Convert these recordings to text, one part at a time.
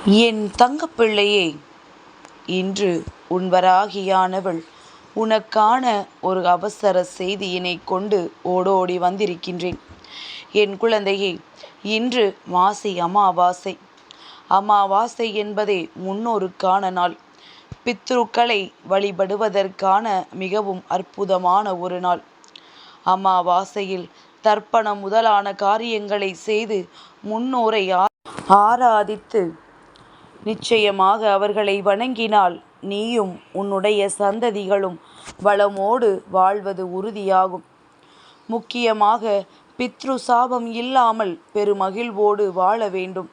என் தங்கப்பிள்ளையே, இன்று உன் வராகியானவள் உனக்கான ஒரு அவசர செய்தியினைக் கொண்டு ஓடோடி வந்திருக்கின்றேன். என் குழந்தையே, இன்று மாசி அமாவாசை. அமாவாசை என்பதே முன்னோருக்கான நாள். பித்ருக்களை வழிபடுவதற்கான மிகவும் அற்புதமான ஒரு நாள். அமாவாசையில் தர்ப்பணம் முதலான காரியங்களை செய்து முன்னோரை ஆராதித்து நிச்சயமாக அவர்களை வணங்கினால் நீயும் உன்னுடைய சந்ததிகளும் வளமோடு வாழ்வது உறுதியாகும். முக்கியமாக பித்ரு சாபம் இல்லாமல் பெருமகிழ்வோடு வாழ வேண்டும்.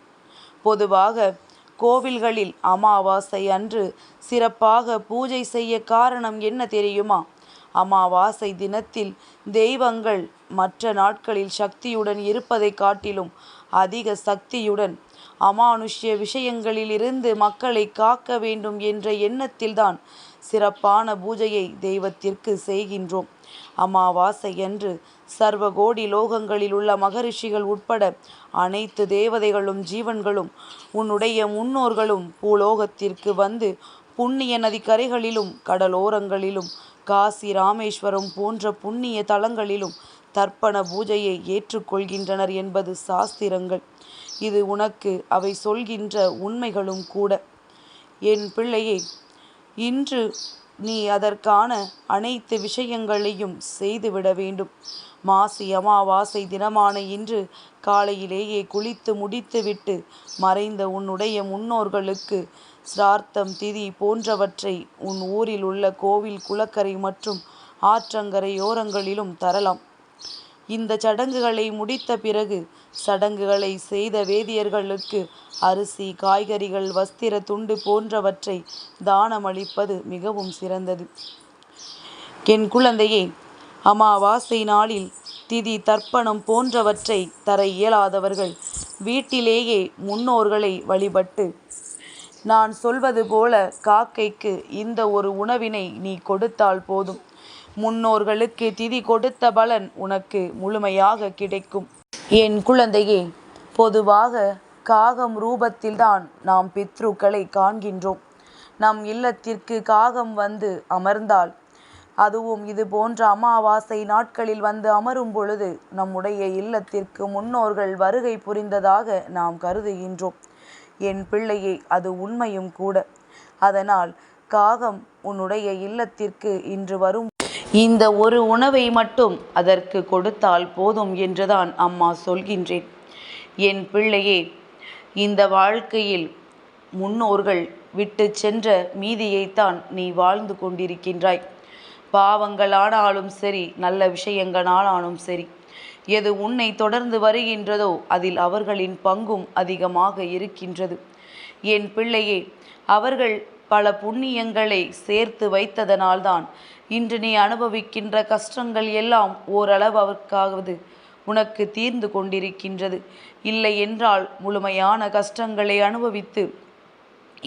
பொதுவாக கோவில்களில் அமாவாசை அன்று சிறப்பாக பூஜை செய்ய காரணம் என்ன தெரியுமா? அமாவாசை தினத்தில் தெய்வங்கள் மற்ற நாட்களில் சக்தியுடன் இருப்பதை காட்டிலும் அதிக சக்தியுடன் அமானுஷ்ய விஷயங்களிலிருந்து மக்களை காக்க வேண்டும் என்ற எண்ணத்தில்தான் சிறப்பான பூஜையை தெய்வத்திற்கு செய்கின்றோம். அமாவாசையன்று சர்வகோடி லோகங்களில் உள்ள மகரிஷிகள் உட்பட அனைத்து தேவதைகளும் ஜீவன்களும் உன்னுடைய முன்னோர்களும் பூலோகத்திற்கு வந்து புண்ணிய நதிக்கரைகளிலும் கடலோரங்களிலும் காசி ராமேஸ்வரம் போன்ற புண்ணிய தலங்களிலும் தர்ப்பண பூஜையை ஏற்றுக்கொள்கின்றனர் என்பது சாஸ்திரங்கள். இது உனக்கு அவை சொல்கின்ற உண்மைகளும் கூட. என் பிள்ளையே, இன்று நீ அதற்கான அனைத்து விஷயங்களையும் செய்துவிட வேண்டும். மாசி அமாவாசை தினமான இன்று காலையிலேயே குளித்து முடித்துவிட்டு மறைந்த உன்னுடைய முன்னோர்களுக்கு சிரார்த்தம் திதி போன்றவற்றை உன் ஊரில் உள்ள கோவில் குளக்கரை மற்றும் ஆற்றங்கரையோரங்களிலும் தரலாம். இந்த சடங்குகளை முடித்த பிறகு சடங்குகளை செய்த வேதியர்களுக்கு அரிசி, காய்கறிகள், வஸ்திர துண்டு போன்றவற்றை தானமளிப்பது மிகவும் சிறந்தது. என் குழந்தையே, அமாவாசை நாளில் திதி தர்ப்பணம் போன்றவற்றை தர இயலாதவர்கள் வீட்டிலேயே முன்னோர்களை வழிபட்டு நான் சொல்வது போல காக்கைக்கு இந்த ஒரு உணவினை நீ கொடுத்தால் போதும். முன்னோர்களுக்கு திதி கொடுத்த பலன் உனக்கு முழுமையாக கிடைக்கும். என் குழந்தையே, பொதுவாக காகம் ரூபத்தில்தான் நாம் பித்ருக்களை காண்கின்றோம். நம் இல்லத்திற்கு காகம் வந்து அமர்ந்தால், அதுவும் இது போன்ற அமாவாசை நாட்களில் வந்து அமரும் பொழுது நம்முடைய இல்லத்திற்கு முன்னோர்கள் வருகை புரிந்ததாக நாம் கருதுகின்றோம். என் பிள்ளையே, அது உண்மையும் கூட. அதனால் காகம் உன்னுடைய இல்லத்திற்கு இன்று வரும் இந்த ஒரு உணவை மட்டும் அதற்கு கொடுத்தால் போதும் என்றுதான் அம்மா சொல்கின்றேன். என் பிள்ளையே, இந்த வாழ்க்கையில் முன்னோர்கள் விட்டு சென்ற மீதியைத்தான் நீ வாழ்ந்து கொண்டிருக்கின்றாய். பாவங்களானாலும் சரி, நல்ல விஷயங்களானாலும் சரி, எது உன்னை தொடர்ந்து வருகின்றதோ அதில் அவர்களின் பங்கும் அதிகமாக இருக்கின்றது. என் பிள்ளையே, அவர்கள் பல புண்ணியங்களை சேர்த்து வைத்ததனால்தான் இன்று நீ அனுபவிக்கின்ற கஷ்டங்கள் எல்லாம் ஓரளவுக்காவது உனக்கு தீர்ந்து கொண்டிருக்கின்றது. இல்லை என்றால் முழுமையான கஷ்டங்களை அனுபவித்து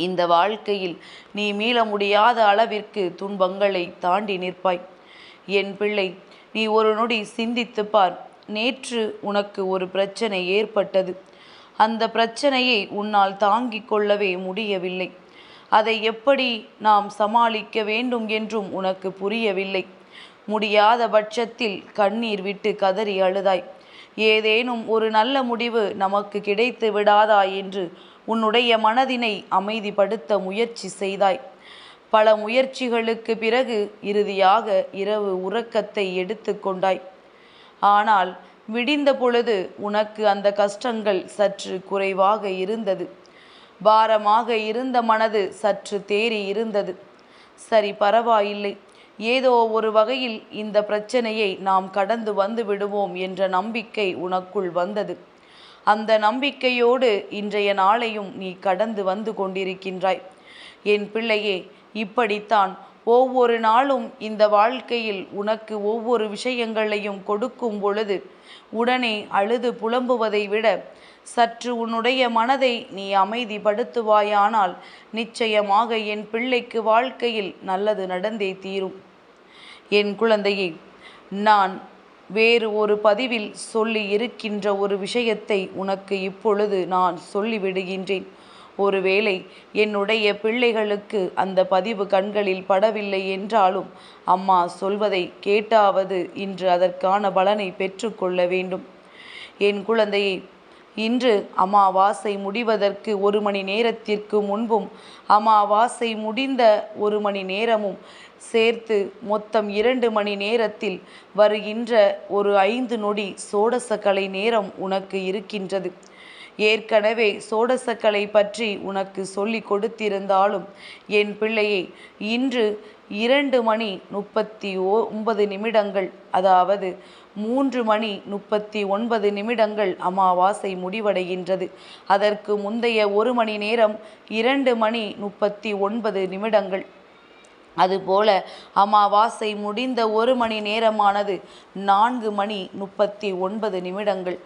இந்த வாழ்க்கையில் நீ மீள முடியாத அளவிற்கு துன்பங்களை தாண்டி நிற்பாய். என் பிள்ளை, நீ ஒரு நொடி சிந்தித்து பார். நேற்று உனக்கு ஒரு பிரச்சனை ஏற்பட்டது. அந்த பிரச்சனையை உன்னால் தாங்கிக் கொள்ளவே முடியவில்லை. அதை எப்படி நாம் சமாளிக்க வேண்டும் என்றும் உனக்கு புரியவில்லை. முடியாத பட்சத்தில் கண்ணீர் விட்டு கதறி அழுதாய். ஏதேனும் ஒரு நல்ல முடிவு நமக்கு கிடைத்து விடாதா என்று உன்னுடைய மனதினை அமைதிப்படுத்த முயற்சி செய்தாய். பல முயற்சிகளுக்கு பிறகு இறுதியாக இரவு உறக்கத்தை எடுத்து கொண்டாய். ஆனால் விடிந்த பொழுது உனக்கு அந்த கஷ்டங்கள் சற்று குறைவாக இருந்தது. பாரமாக இருந்த மனது சற்று தேறி இருந்தது. சரி, பரவாயில்லை, ஏதோ ஒரு வகையில் இந்த பிரச்சனையை நாம் கடந்து வந்து விடுவோம் என்ற நம்பிக்கை உனக்குள் வந்தது. அந்த நம்பிக்கையோடு இன்றைய நாளையும் நீ கடந்து வந்து கொண்டிருக்கின்றாய். என் பிள்ளையே, இப்படித்தான் ஒவ்வொரு நாளும் இந்த வாழ்க்கையில் உனக்கு ஒவ்வொரு விஷயங்களையும் கொடுக்கும் பொழுது உடனே அழுது புலம்புவதை விட சற்று உன்னுடைய மனதை நீ அமைதிப்படுத்துவாயானால் நிச்சயமாக என் பிள்ளைக்கு வாழ்க்கையில் நல்லது நடந்தே தீரும். என் குழந்தையே, நான் வேறு ஒரு பதிவில் சொல்லி இருக்கின்ற ஒரு விஷயத்தை உனக்கு இப்பொழுது நான் சொல்லிவிடுகின்றேன். ஒருவேளை என்னுடைய பிள்ளைகளுக்கு அந்த பதிவு கண்களில் படவில்லை என்றாலும் அம்மா சொல்வதை கேட்டாவது இன்று அதற்கான பலனை பெற்றுக்கொள்ள வேண்டும். என் குழந்தையை, இன்று அமாவாசை முடிவதற்கு 1 மணி நேரத்திற்கு முன்பும் அமாவாசை முடிந்த 1 மணி நேரமும் சேர்த்து மொத்தம் 2 மணி நேரத்தில் வருகின்ற ஒரு 5 நொடி சோடசக்கலை நேரம் உனக்கு இருக்கின்றது. ஏற்கனவே சோடசக்கலை பற்றி உனக்கு சொல்லி கொடுத்திருந்தாலும் என் பிள்ளையை, இன்று 2 மணி 39 நிமிடங்கள், அதாவது 3 மணி 39 நிமிடங்கள் அமாவாசை முடிவடைகின்றது. அதற்கு முந்தைய 1 மணி நேரம் 2 மணி 39 நிமிடங்கள். அதுபோல அமாவாசை முடிந்த 1 மணி நேரமானது 4 மணி 39 நிமிடங்கள்.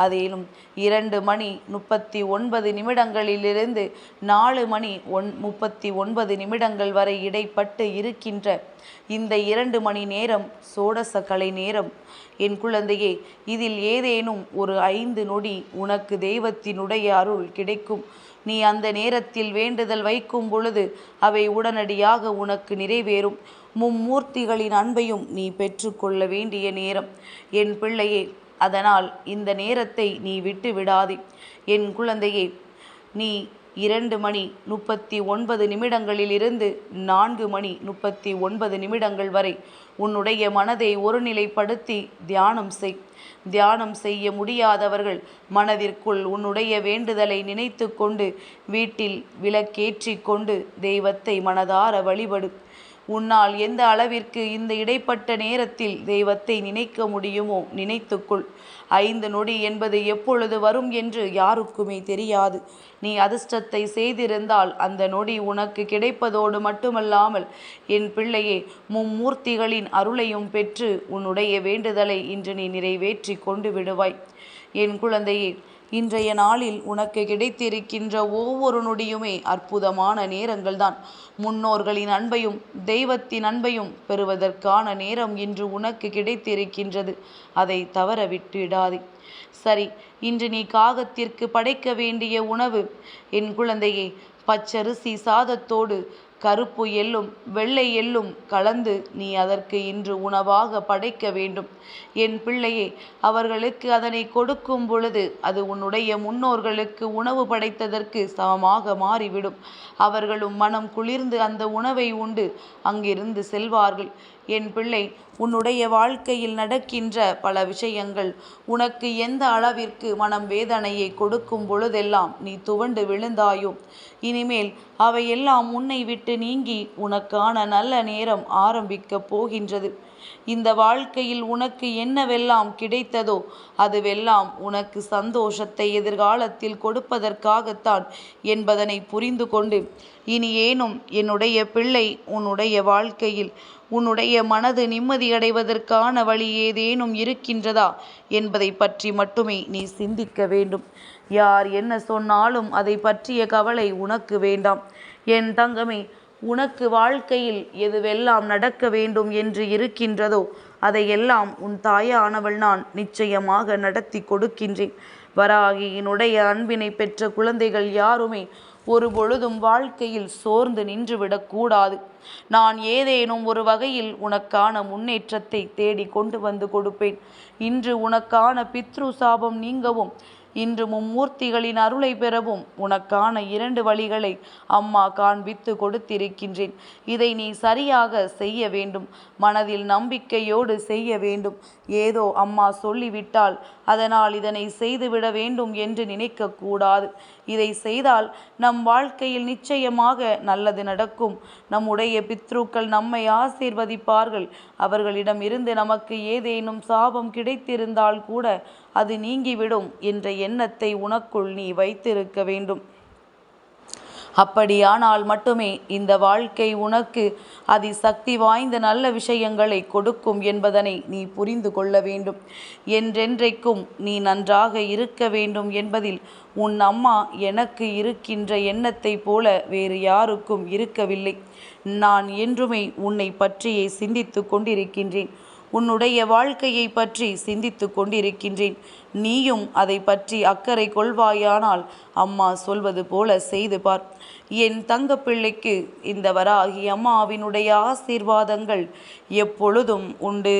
அதிலும் 2 மணி 39 நிமிடங்களிலிருந்து 4 மணி 39 நிமிடங்கள் வரை இடைப்பட்டு இருக்கின்ற இந்த 2 மணி நேரம் சோடசக்கலை நேரம். என் குழந்தையே, இதில் ஏதேனும் ஒரு 5 நொடி உனக்கு தெய்வத்தினுடைய அருள் கிடைக்கும். நீ அந்த நேரத்தில் வேண்டுதல் வைக்கும் பொழுது அவை உடனடியாக உனக்கு நிறைவேறும். மும்மூர்த்திகளின் அன்பையும் நீ பெற்றுக்கொள்ள வேண்டிய நேரம் என் பிள்ளையே. அதனால் இந்த நேரத்தை நீ விட்டு விடாதே. என் குழந்தையே, நீ 2 மணி 39 நிமிடங்களிலிருந்து 4 மணி 39 நிமிடங்கள் வரை உன்னுடைய மனதை ஒருநிலைப்படுத்தி தியானம் செய். தியானம் செய்ய முடியாதவர்கள் மனதிற்குள் உன்னுடைய வேண்டுதலை நினைத்து கொண்டு வீட்டில் விளக்கேற்றி கொண்டு தெய்வத்தை மனதார வழிபடு. உன்னால் எந்த அளவிற்கு இந்த இடைப்பட்ட நேரத்தில் தெய்வத்தை நினைக்க முடியுமோ நினைத்துக்கொள். 5 நொடி என்பது எப்பொழுது வரும் என்று யாருக்குமே தெரியாது. நீ அதிர்ஷ்டத்தை செய்திருந்தால் அந்த நொடி உனக்கு கிடைப்பதோடு மட்டுமல்லாமல் என் பிள்ளையே, மும்மூர்த்திகளின் அருளையும் பெற்று உன்னுடைய வேண்டுதலை இன்று நீ நிறைவேற்றி கொண்டு விடுவாய். என் குழந்தையே, இன்றைய நாளில் உனக்கு கிடைத்திருக்கின்ற ஒவ்வொரு நொடியுமே அற்புதமான நேரங்கள்தான். முன்னோர்களின் அன்பையும் தெய்வத்தின் அன்பையும் பெறுவதற்கான நேரம் இன்று உனக்கு கிடைத்திருக்கின்றது. அதை தவற விட்டுவிடாதே. சரி, இன்று நீ காகத்திற்கு படைக்க வேண்டிய உணவு என் குழந்தையே, பச்சரிசி சாதத்தோடு கருப்பு எள்ளும் வெள்ளை எள்ளும் கலந்து நீ அதற்கு இன்று உணவாக படைக்க வேண்டும். என் பிள்ளையே, அவர்களுக்கு அதனை கொடுக்கும் பொழுது அது உன்னுடைய முன்னோர்களுக்கு உணவு படைத்ததற்கு சமமாக மாறிவிடும். அவர்களும் மனம் குளிர்ந்து அந்த உணவை உண்டு அங்கிருந்து செல்வார்கள். என் பிள்ளை, உன்னுடைய வாழ்க்கையில் நடக்கின்ற பல விஷயங்கள் உனக்கு எந்த அளவிற்கு மனம் வேதனையை கொடுக்கும் பொழுதெல்லாம் நீ துவண்டு விழுந்தாயோ, இனிமேல் அவையெல்லாம் உன்னை விட்டு நீங்கி உனக்கான நல்ல நேரம் ஆரம்பிக்கப் போகின்றது. இந்த வாழ்க்கையில் உனக்கு என்னவெல்லாம் கிடைத்ததோ அதுவெல்லாம் உனக்கு சந்தோஷத்தை எதிர்காலத்தில் கொடுப்பதற்காகத்தான் என்பதனை புரிந்து கொண்டு, இனி ஏனும் என்னுடைய பிள்ளை உன்னுடைய வாழ்க்கையில் உன்னுடைய மனது நிம்மதியடைவதற்கான வழி ஏதேனும் இருக்கின்றதா என்பதை பற்றி மட்டுமே நீ சிந்திக்க வேண்டும். யார் என்ன சொன்னாலும் அதை பற்றிய கவலை உனக்கு வேண்டாம். என் தங்கமே, உனக்கு வாழ்க்கையில் எதுவெல்லாம் நடக்க வேண்டும் என்று இருக்கின்றதோ அதையெல்லாம் உன் தாயானவள் நான் நிச்சயமாக நடத்தி கொடுக்கின்றேன். வராகியினுடைய அன்பினை பெற்ற குழந்தைகள் யாருமே ஒரு பொழுதும் வாழ்க்கையில் சோர்ந்து நின்றுவிடக்கூடாது. நான் ஏதேனும் ஒரு வகையில் உனக்கான முன்னேற்றத்தை தேடி கொண்டு வந்து கொடுப்பேன். இன்று உனக்கான பித்ரு சாபம் நீங்கவும், இன்று மும்மூர்த்திகளின் அருளை பெறவும் உனக்கான 2 வழிகளை அம்மா காண்பித்து கொடுத்திருக்கின்றேன். இதை நீ சரியாக செய்ய வேண்டும். மனதில் நம்பிக்கையோடு செய்ய வேண்டும். ஏதோ அம்மா சொல்லிவிட்டால் அதனால் இதனை செய்துவிட வேண்டும் என்று நினைக்கக்கூடாது. இதை செய்தால் நம் வாழ்க்கையில் நிச்சயமாக நல்லது நடக்கும். நம்முடைய பித்ருக்கள் நம்மை ஆசீர்வதிப்பார்கள். அவர்களிடம் இருந்து நமக்கு ஏதேனும் சாபம் கிடைத்திருந்தால் கூட அது நீங்கிவிடும் என்ற எண்ணத்தை உனக்குள் நீ வைத்திருக்க வேண்டும். அப்படியானால் மட்டுமே இந்த வாழ்க்கை உனக்கு அதிசக்தி வாய்ந்த நல்ல விஷயங்களை கொடுக்கும் என்பதனை நீ புரிந்து கொள்ள வேண்டும். என்றென்றைக்கும் நீ நன்றாக இருக்க வேண்டும் என்பதில் உன் அம்மா எனக்கு இருக்கின்ற எண்ணத்தை போல வேறு யாருக்கும் இருக்கவில்லை. நான் என்றுமே உன்னை பற்றியே சிந்தித்து கொண்டிருக்கின்றேன். உன்னுடைய வாழ்க்கையை பற்றி சிந்தித்து கொண்டிருக்கின்றேன். நீயும் அதை பற்றி அக்கறை கொள்வாயானால் அம்மா சொல்வது போல செய்து பார். என் தங்கப்பிள்ளைக்கு இந்த வராகி அம்மாவினுடைய ஆசீர்வாதங்கள் எப்பொழுதும் உண்டு.